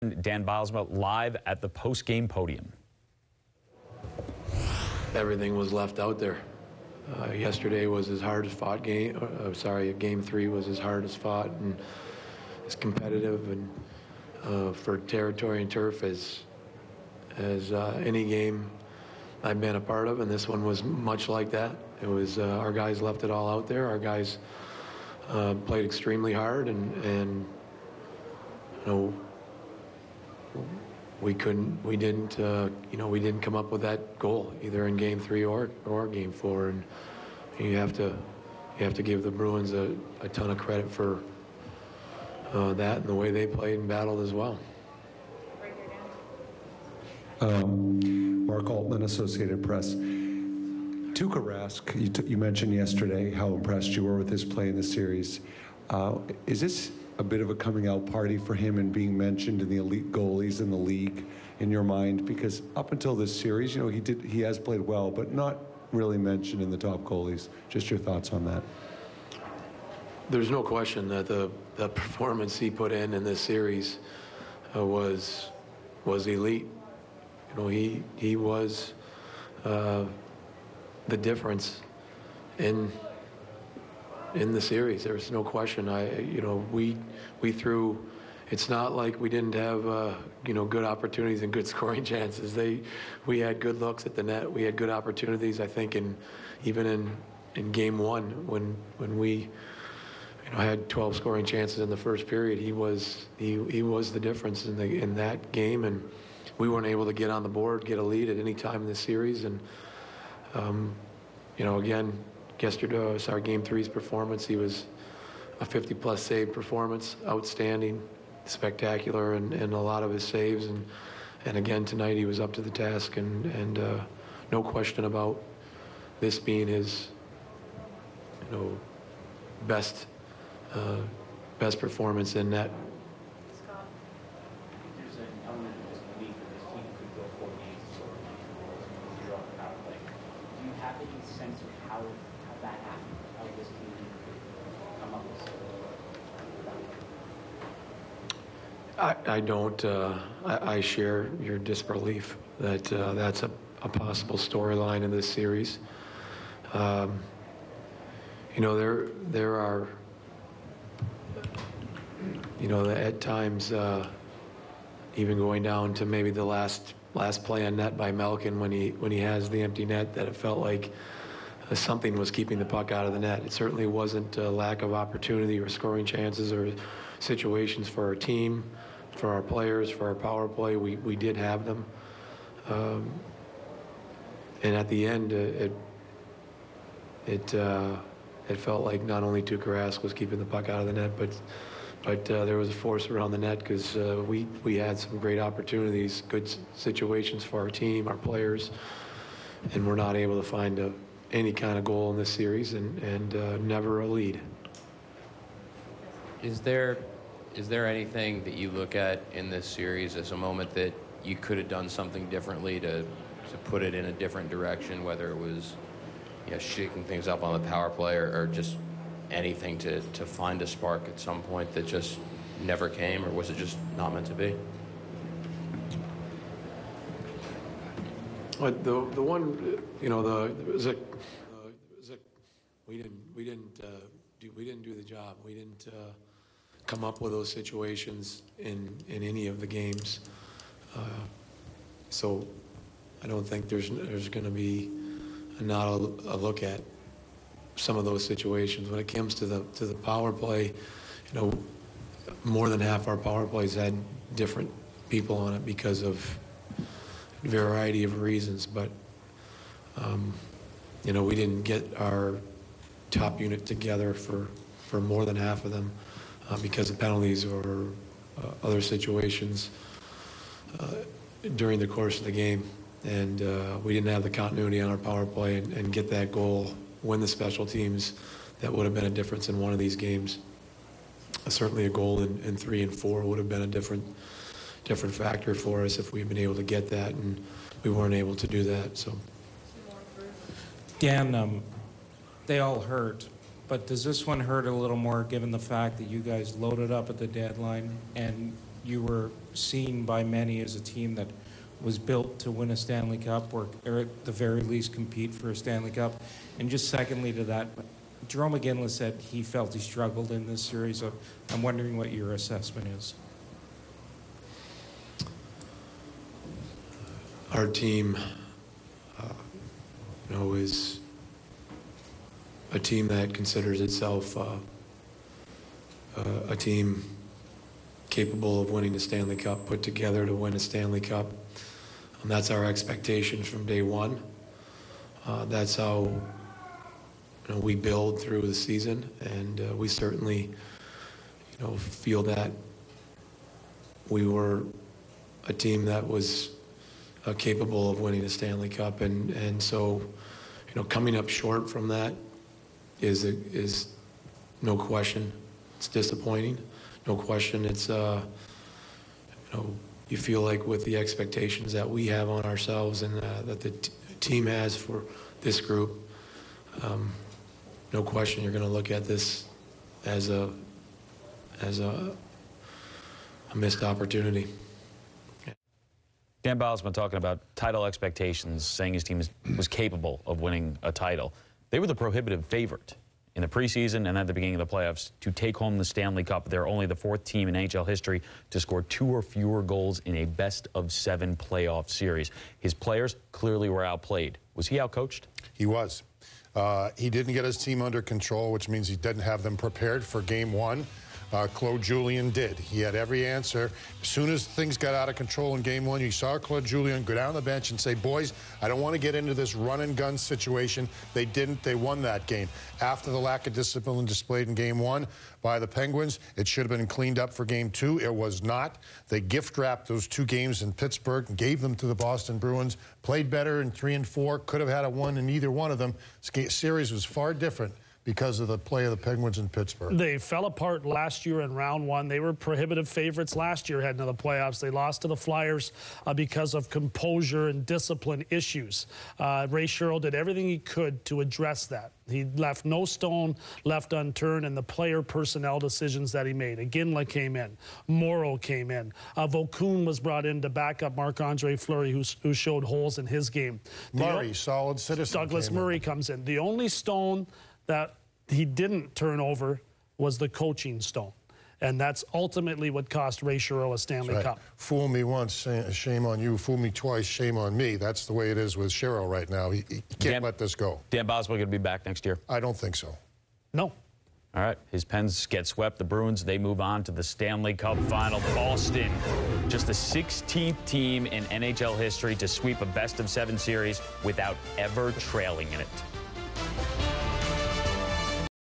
Dan Bylsma live at the post-game podium. Everything was left out there. Yesterday was his hardest fought game. Game 3 was his hardest fought and as competitive and for territory and turf as any game I've been a part of, and this one was much like that. It was our guys left it all out there. Our guys played extremely hard, and you know, we didn't come up with that goal either in Game 3 or Game 4, and you have to give the Bruins a ton of credit for that and the way they played and battled as well. Mark Altman, Associated Press. Tuukka Rask, you mentioned yesterday how impressed you were with his play in the series. Is this a bit of a coming out party for him and being mentioned in the elite goalies in the league in your mind? Because up until this series, you know, he has played well, but not really mentioned in the top goalies. Just your thoughts on that. There's no question that the performance he put in this series was elite. You know, he was the difference in the series. There's no question. We threw. It's not like we didn't have good opportunities and good scoring chances. We had good looks at the net. We had good opportunities. I think even in Game 1 when we had 12 scoring chances in the first period, he was the difference in that game, and we weren't able to get on the board, get a lead at any time in the series. And again, yesterday, Game 3's performance, he was a 50+ save performance, outstanding, spectacular, and a lot of his saves. And again, tonight he was up to the task, and no question about this being his best performance in net. I don't. I share your disbelief that that's a possible storyline in this series. There are, at times, even going down to maybe the last play on net by Malkin when he has the empty net, that it felt like something was keeping the puck out of the net. It certainly wasn't a lack of opportunity or scoring chances or situations for our team, for our players, for our power play. We did have them. And at the end, it felt like not only Tuukka Rask was keeping the puck out of the net, but there was a force around the net, because we had some great opportunities, good situations for our team, our players, and we're not able to find any kind of goal in this series, and never a lead. Is there anything that you look at in this series as a moment that you could have done something differently to put it in a different direction, whether it was shaking things up on the power play or just anything to find a spark at some point that just never came, or was it just not meant to be? But the one, we didn't do the job. We didn't come up with those situations in any of the games. So I don't think there's going to be not a look at some of those situations. When it comes to the power play, more than half our power plays had different people on it because of a variety of reasons. But we didn't get our top unit together for more than half of them because of penalties or other situations during the course of the game. And we didn't have the continuity on our power play and get that goal, win the special teams. That would have been a difference in one of these games. Certainly a goal in 3 and 4 would have been a different factor for us if we'd been able to get that, and we weren't able to do that. So, Dan, they all hurt, but does this one hurt a little more given the fact that you guys loaded up at the deadline and you were seen by many as a team that was built to win a Stanley Cup, or at the very least compete for a Stanley Cup. And just secondly to that, Jerome McGinley said he felt he struggled in this series. So I'm wondering what your assessment is. Our team, is a team that considers itself a team capable of winning the Stanley Cup, put together to win a Stanley Cup. And that's our expectations from day one. That's how we build through the season, and we certainly feel that we were a team that was capable of winning the Stanley Cup, and so coming up short from that is no question. It's disappointing, no question. It's you feel like with the expectations that we have on ourselves and that the team has for this group, no question you're going to look at this as a missed opportunity. Dan Bylsma talking about title expectations, saying his team was capable of winning a title. They were the prohibitive favorite in the preseason and at the beginning of the playoffs to take home the Stanley Cup. They're only the 4th team in NHL history to score 2 or fewer goals in a best-of-7 playoff series. His players clearly were outplayed. Was he outcoached? He was. He didn't get his team under control, which means he didn't have them prepared for Game 1. Claude Julien did. He had every answer. As soon as things got out of control in Game 1, you saw Claude Julien go down the bench and say, boys, I don't want to get into this run-and-gun situation. They didn't. They won that game. After the lack of discipline displayed in Game 1 by the Penguins, it should have been cleaned up for Game 2. It was not. They gift-wrapped those 2 games in Pittsburgh and gave them to the Boston Bruins. Played better in 3 and 4. Could have had a 1 in either one of them. This series was far different because of the play of the Penguins in Pittsburgh. They fell apart last year in round 1. They were prohibitive favorites last year heading to the playoffs. They lost to the Flyers because of composure and discipline issues. Ray Sherrill did everything he could to address that. He left no stone left unturned in the player personnel decisions that he made. Iginla came in. Morrow came in. Vaucoon was brought in to back up Marc-Andre Fleury, who showed holes in his game. Murray, solid citizen. Douglas Murray comes in. The only stone that he didn't turn over was the coaching stone. And that's ultimately what cost Ray Sherrill a Stanley Cup. Fool me once, shame on you. Fool me twice, shame on me. That's the way it is with Sherrill right now. He can't let this go. Dan Bylsma going to be back next year? I don't think so. No. All right, his Pens get swept. The Bruins, they move on to the Stanley Cup final. Boston, just the 16th team in NHL history to sweep a best-of-7 series without ever trailing in it.